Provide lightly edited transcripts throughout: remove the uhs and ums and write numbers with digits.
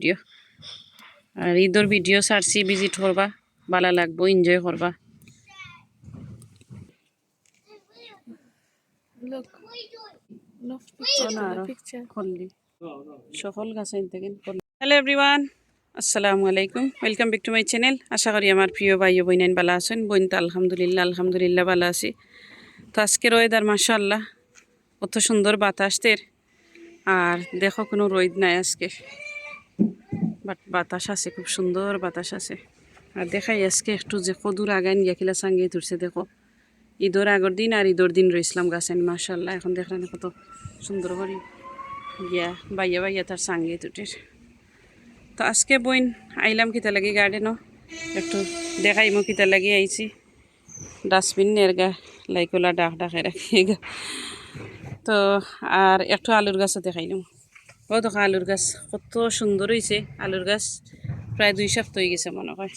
video আর ঈদর video সারছি visit করবা ভালো লাগবো এনজয় করবা সকল গাছ হ্যালো এভরিওয়ান আসসালামু আলাইকুম welcome back to my channel আশা করি আমার প্রিয় ভাই ও বোন ভালো আছেন বোন তো আলহামদুলিল্লাহ ভালো আছি তো আজকের ওয়েদার মাশাআল্লাহ কত সুন্দর বাতাসের আর দেখো কোনো রোদ নাই আজকে বাট বাতাস আছে খুব সুন্দর বাতাস আছে আর দেখাই আজকে একটু যে কদূর আগান গিয়াখিলা সাঙ্গিয়ে ধরছে দেখো ঈদর আগর দিন আর ঈদর দিন রইসলাম গাছেন মাশাআল্লাহ এখন দেখলেন কত সুন্দর করে গিয়া বাইয়া তার সাঙ্গিয়ে তুটের তো আজকে বইন আইলাম কিতা লাগি গার্ডেনও একটু দেখাইমো কিতা লাগি আইছি ডাস্টবিন নেরগা লাইকলা ডাকে রাখি তো আর একটু আলুর গাছও দেখাইলাম ও দেখো আলুর গাছ কত সুন্দর হয়েছে আলুর গাছ প্রায় 2 সপ্তাহ হয়ে গেছে মনে হয়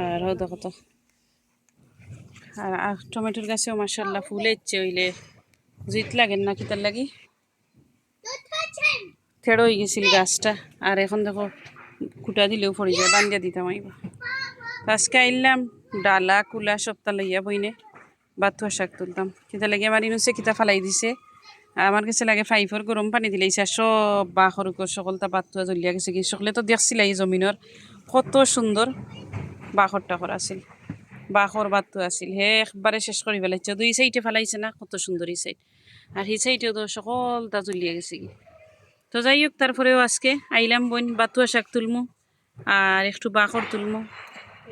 আর ও দেখো তো আর টমেটোর গাছেও মাশাআল্লাহ ফুলে ইচ্ছে হইলে জিত লাগেন না কিতার লাগি থেড়ো হয়ে গেছিল গাছটা আর এখন দেখো কুটা দিলেও পড়ে যায় বান্ধিয়া দিতাম আইব আজকে আইলাম ডালা কুলা সপ্তাহ লইয়া বইনে বাথুয়া শাক তুলতাম কিতা লাগে আমার ইনুসে কিতা ফালাই দিছে আমার কাছে লাগে ফাইফর গরম পানি দিলে ইসা সব বাঁহর সকলটা বাথুয়া জ্বলিয়া গেছে কি সকলে তো দেখছিল এই জমিনের কত সুন্দর বাঁহর টাকর আছিল বাঁহর বাথুয়া আছিল হে একবারে শেষ করে ফেলাইছে 2 সাইডে ফেলাইছে না কত সুন্দর এই সাইড আর সেই সাইডেও তো সকলটা জ্বলিয়া গেছে কি তো যাই হোক তারপরেও আজকে আইলাম বোন বাথুয়া শাক তুলমু আর একটু বাঁহর তুলমু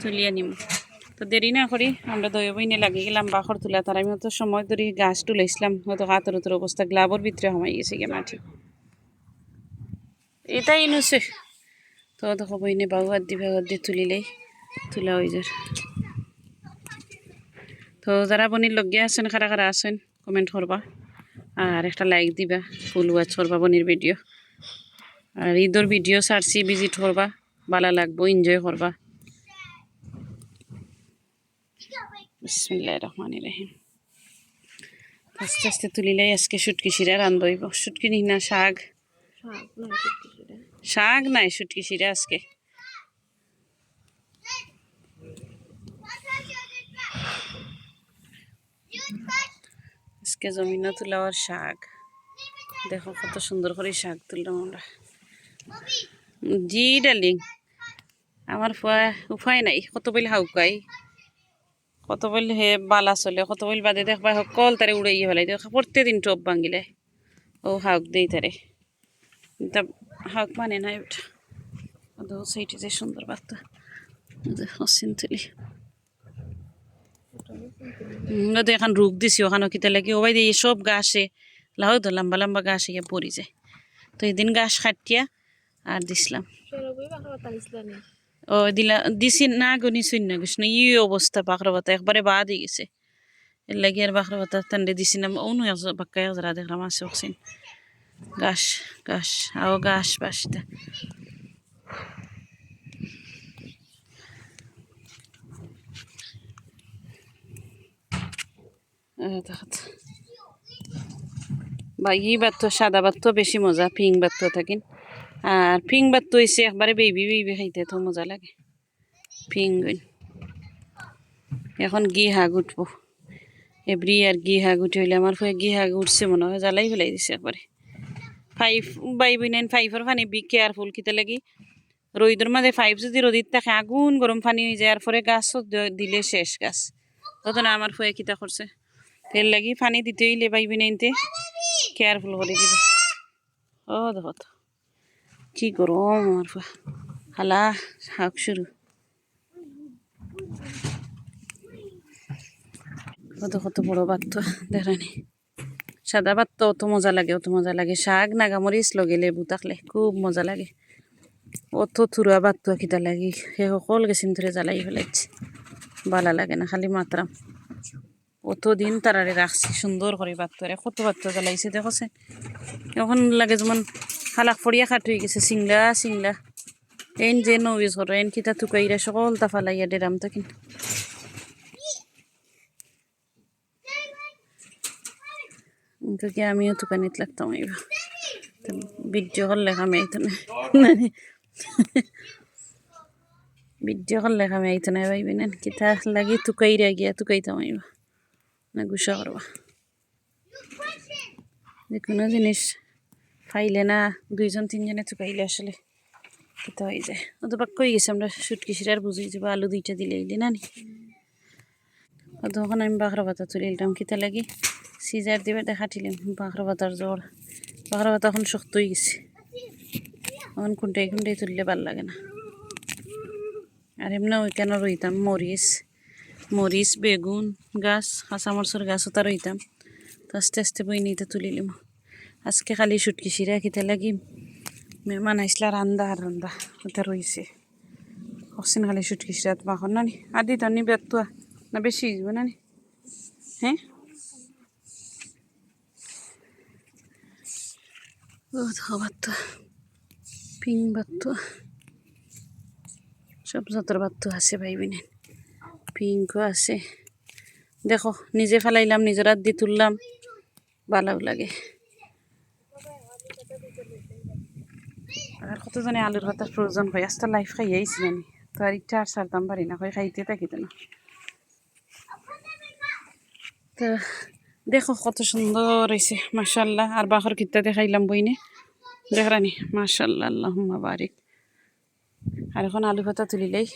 তুলিয়া নিমু তো দেরি না করি আমরা দই বইনে লাগিয়ে গেলাম বাঁহর তুলা তার আমি তো সময় ধরে গাছ তুলাইছিলাম হয়তো হাতের উতর অবস্থা গ্লাবর ভিতরে হমাই গেছে গে মাটি এটাই নুছে তো দেখো বইনে বাবু হাত দিয়ে তুলিলেই তুলা হয়ে যার তো যারা বনির লগে আছেন খারা খারা আছেন কমেন্ট করবা আর একটা লাইক দিবা ফুল ওয়াচ করবা বনির ভিডিও আর ঈদর ভিডিও সারছি ভিজিট করবা ভালো লাগবো এনজয় করবা বিসমিল্লাহির রহমানির রহিম আস্তে আস্তে তুলিলাই আজকে শুটকি শিরা রান্ধইব শুটকি নি না শাক নাই শুটকি শিরা আজকে আজকে জমিনে তুলাওয়ার শাক দেখো কত সুন্দর করে শাক তুললাম আমরা জি ডার্লিং আমার উপায় নাই কত বইলে হাউকাই কত বইলে হে বালা চলে কত বইল বাদে দেখবা কল তারে উড়াইয়ে ফেলাই প্রত্যেকদিন টপ ভাঙিলে ও হাউক দেই তারে হাউক মানে নাই ওটা সেইটি যে সুন্দর বার্তা হসিন তুলি ওদের এখন রোগ দিছি ওখানে কিতা লাগে ওবাই দিয়ে সব গাছে লাউ তো লম্বা লম্বা গাছ ইয়ে পড়ি যায় তো এদিন গাছ কাটিয়া আর দিছিলাম ও দিলা দিছি না গনি শূন্য গেছে না ই অবস্থা বাঁকড়া পাতা একবারে বাদ হয়ে গেছে এর লাগে আর বাঁকড়া পাতা টান্ডে দিছি না অন্য বাক্কা যারা দেখলাম আছে অক্সিন গাছ গাছ আও গাছ বাসটা বাকি বাত সাদা বাত বেশি মজা পিং বাত থাকিন আর পিং বাত হয়েছে একবারে বেবি খাইতে তো মজা লাগে পিং এখন ঘি হাগ উঠবো এভরি আর ঘি হাগ উঠে হইলে আমার ঘি হাগ উঠছে মনে হয় জ্বালাই ফেলাই দিছে একবারে 5 বাই 5 পানি বি কেয়ারফুল কিতে লাগি রোদের মাঝে 5 যদি রোদিত থাকে আগুন গরম পানি হয়ে যায় আর পরে গাছ দিলে শেষ গাছ তত না আমার ফয়ে কিতা করছে তেল লাগি পানি দিতে হইলে বাই বিনাইনতে কেয়ারফুল করে দিব ও দেখো তো কি গরম আমার হালা হাক শুরু কত কত বড় বাত্ত দেখানি সাদা বাত্ত অত মজা লাগে শাক নাগামরিচ লগে লেবু থাকলে খুব মজা লাগে অত থুরা বাত্ত কিতা লাগি সে সকল গেছিন ধরে জ্বালাই ফেলাইছে ভালো লাগে না খালি মাত্রাম অতদিন তারারে রাখছি সুন্দর করে বাত্তরে কত বাত্ত জ্বালাইছে দেখছে এখন লাগে যেমন হালাক ফড়িয়া খাট হয়ে গেছে সিংলা এন যে নবীজ করো এন কিতা থুকাইরা সকল তা ফালাইয়া ডেরাম তো কিন্তু আমিও দোকানিত লাগতাম ভিডিও করলে খামে আইতো না ভিডিও করলে খামে আইতো না ভাইবি না কিতা লাগি তুকাইরা গিয়া তুকাইতাম আইবা না গুসা করবা যে কোনো জিনিস ফাইলে না দুইজন তিনজনে তুকাইলে আসলে কিতা হয়ে যায় ও তো বাক্য হয়ে গেছে আমরা সুটকিসির আর বুঝি যাবো আলু দুইটা দিলে এলি না নি ও তখন আমি বাঁকড়া পাতা তুলিলাম কিতা লাগি সিজার দিবে দেখাটিলাম বাঁকড়া পাতার জ্বর বাঁকড়া পাতা এখন শক্ত হয়ে গেছে এখন খুঁটাই খুঁটাই তুললে ভাল লাগে না আর এমনি ওইখানে রইতাম মরিচ বেগুন গাছ কাঁচামরচর গাছও তা রইতাম তো আস্তে আস্তে বই নিতে তুলিলাম আজকে খালি সুটকিসিরা কিতা লাগি মেহমান আইসলা রান্দা আর রান্দা ওটা রয়েছে কখন খালি সুটকিসিরা বাখন না নি আর দিতাম নি বেতুয়া না বেশি হইব না নি হ্যাঁ ও বাতুয়া পিং বাতুয়া সব যতর বাতু আছে ভাইবিনে পিঙ্কও আছে দেখো নিজে ফেলাইলাম নিজের হাত দিয়ে তুললাম ভালো লাগে আর কত জানে আলুর ভাতার প্রয়োজন হয় আস্তে লাইফ খাইয়াইছি আমি তো আর ইচ্ছা আর সারতাম পারি না হয় খাইতে থাকিতে না তো দেখো কত সুন্দর হয়েছে মাশাল্লাহ আর বাখর কিত্তা দেখাইলাম বইনে দেখরানি মাশাল্লাহ আল্লাহুম্মা বারিক আর এখন আলু ভাতা তুলিলেই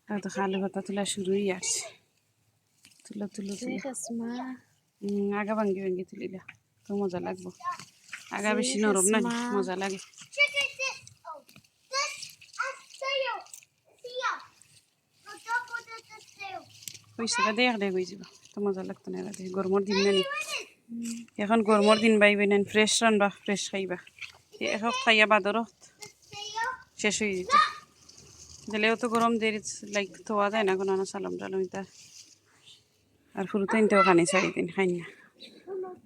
আর দেখো আলু ভাতা তোলা শুরুই আসছে তুলো তুলো তুলো আগা ভাঙ্গি ভাঙ্গি তুলিলা তো মজা লাগবো আগা বেশি নরম না মজা লাগে পয়সাটা দেখ দেখ হয়ে যাব তো মজা লাগতো না দেখ গরমের দিন না নি এখন গরমের দিন বাইবে নেন ফ্রেশ রানবা ফ্রেশ খাইবা এখন খাইয়া বাদরত শেষ হয়ে যেত দিলেও তো গরম দেরি লাইক থোয়া যায় না কোনো সালাম টালাম এটা আর ফুরুতো ইনতেও খানি চারি দিন খাই না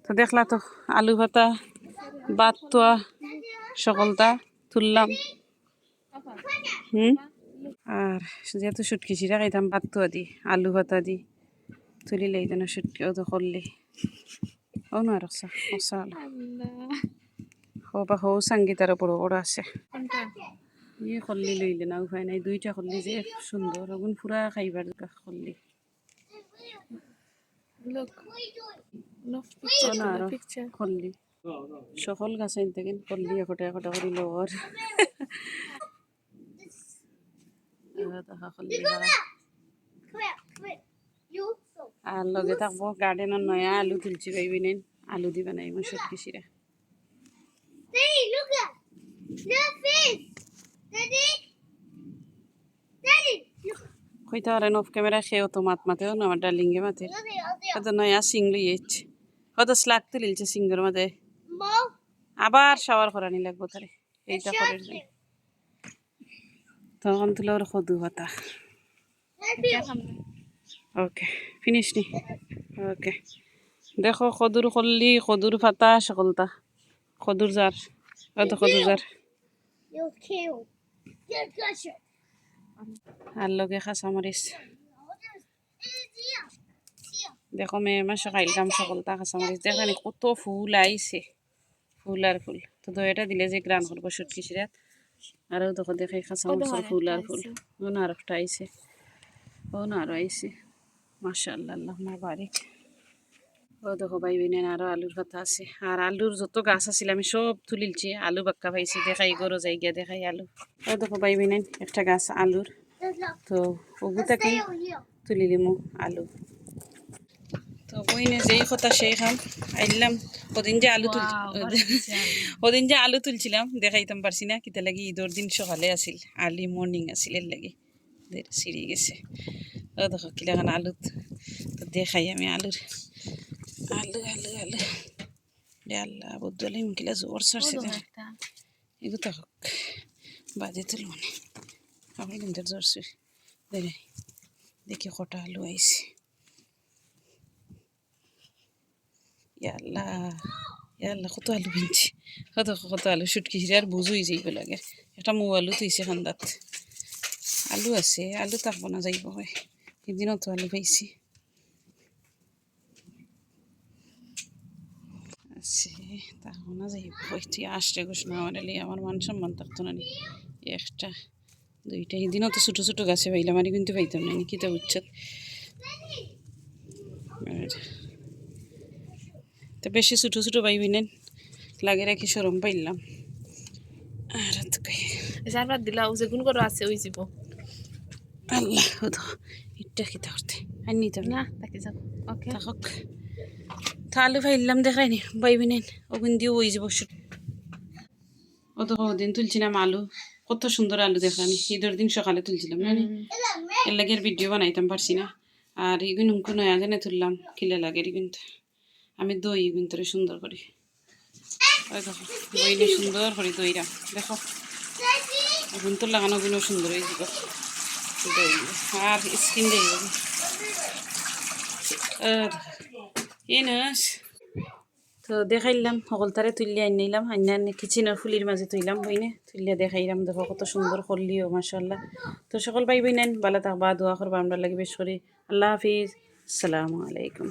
তো দেখলা তো আলু ভাতা বাতোয়া সকলটা তুললাম আর যেহেতু সুটকিসিরা খাইতাম বাতোয়া দি আলু ভাতা দি তুলিলে এই যেন সুটকি ও তো করলে ও না রাখছা মশালা বা হো সঙ্গীতার বড় বড় আছে ইয়ে করলি লইলে না উপায় নাই দুইটা করলি যে সুন্দর ওগুন পুরা খাইবার করলি করলি সকল গাছ আনতে করলি একটা একটা করি লর আর লগে থাকবো গার্ডেনের নয়া আলু তুলছি পাইবি নেন আলু দিবা নাই আমার সব কিছুরা কইতে পারেন অফ ক্যামেরা খেয়েও তো মাত মাতেও না আমার ডার্লিংয়ে মাতে হয়তো নয়া সিং লইয়েছে হয়তো স্লাগ তুলিলছে সিংহের মাঝে আবার শাওয়ার করানি লাগবো তারে এইটা করে তখন তুলে ওর কদু পাতা ওকে ফিনিশ নি ওকে দেখো কদুর করলি কদুর পাতা সকলটা কদুর জার হয়তো কদুর জার আর লগে কাঁচামরিচ দেখো মেয়ে মাসে খাইলাম সকলটা কাঁচামরিচ দেখানি কত ফুল আইছে ফুল আর ফুল তো দইটা দিলে যে গ্রান করবো সুটকিসিরাত আরও দেখো দেখাই কাঁচামরিচের ফুল আর ফুল ও না আর একটা আইছে ও না আরও আইছে মাশাআল্লাহ আল্লাহুম্মা বারিক ও দেখো বাইবিনে আরও আলুর পাতা আছে আর আলুর যত গাছ আছিল আমি সব তুলিলছি আলু বাক্কা পাইছি দেখাই গরো যাই গিয়া দেখাই আলু ও দেখো বাইবিনে একটা গাছ আলুর তো ওগুতাকে তুলিলিমু আলু তো বইনে যেই কথা সেই খাম আইলাম ওদিন যে আলু ওদিন যে আলু তুলছিলাম দেখাইতাম পারছি না কিতা লাগি ঈদর দিন সকালে আসিল আর্লি মর্নিং আসিল এর লাগি সিঁড়ি গেছে ও দেখো কিলাখান আলু তো দেখাই আমি আলুর আলু আলু আলু রে আল্লাহ বদলে কিলা জোর সারছে এগুলো তো বাদে তুল মানে আমি কিন্তু জোর সুর দেখি কটা আলু আইছে ইয়াল্লা ইয়াল্লা কত আলু কিনছি কত আলু সুটকিসিরে আর বুঝুই যাইব লাগে একটা মৌ আলু তুইছে খান্দাত আলু আছে আলু থাকবো না যাইব হয় এদিনও তো আলু পাইছি সে তখন না যাইব তুই আসতে গোস না আমার এলি আমার মান সম্মান থাকতো না নি একটা দুইটা এদিনও তো ছোটো ছোটো গাছে পাইলাম আর কিন্তু পাইতাম না কি তো উচ্ছত তো বেশি ছোটো ছোটো পাইবি নেন লাগে রাখি সরম পাইলাম আর তো যারবার দিলা ও যেগুন করে আছে ওই যাব আল্লাহ তো ইটটা খিতা করতে আর নিতাম না না তাকে যাও ওকে থাকক তাহলে ফাইলাম দেখায়নি পাইবি নেন ওগুন দিয়ে ওই যাব ও তো কদিন তুলছিলাম আলু কত সুন্দর আলু দেখানি ঈদের দিন সকালে তুলছিলাম না এর লাগে ভিডিও বানাইতাম পারছি না আর এগুন উনকু নয়া জানে তুললাম কিলে লাগে কিন্তু আমি দই এগুন তোরে সুন্দর করি ওই দেখো দইলে সুন্দর করে দইরা দেখো এখন তো লাগানো গুলো সুন্দর হয়ে যাব দই আর স্কিন দিয়ে যাবে তো দেখাইলাম সকল তারে তুলিয়া আনি নিলাম আনি কিচেনের ফুলির মাঝে তুইলাম বইনে তুলিয়া দেখাইলাম দেখো কত সুন্দর করলিও মাশাআল্লাহ তো সকল ভাই বইনেন ভালো থাকবা দোয়া করবা আমরা লাগে বেশ করি আল্লাহ হাফিজ আসসালামু আলাইকুম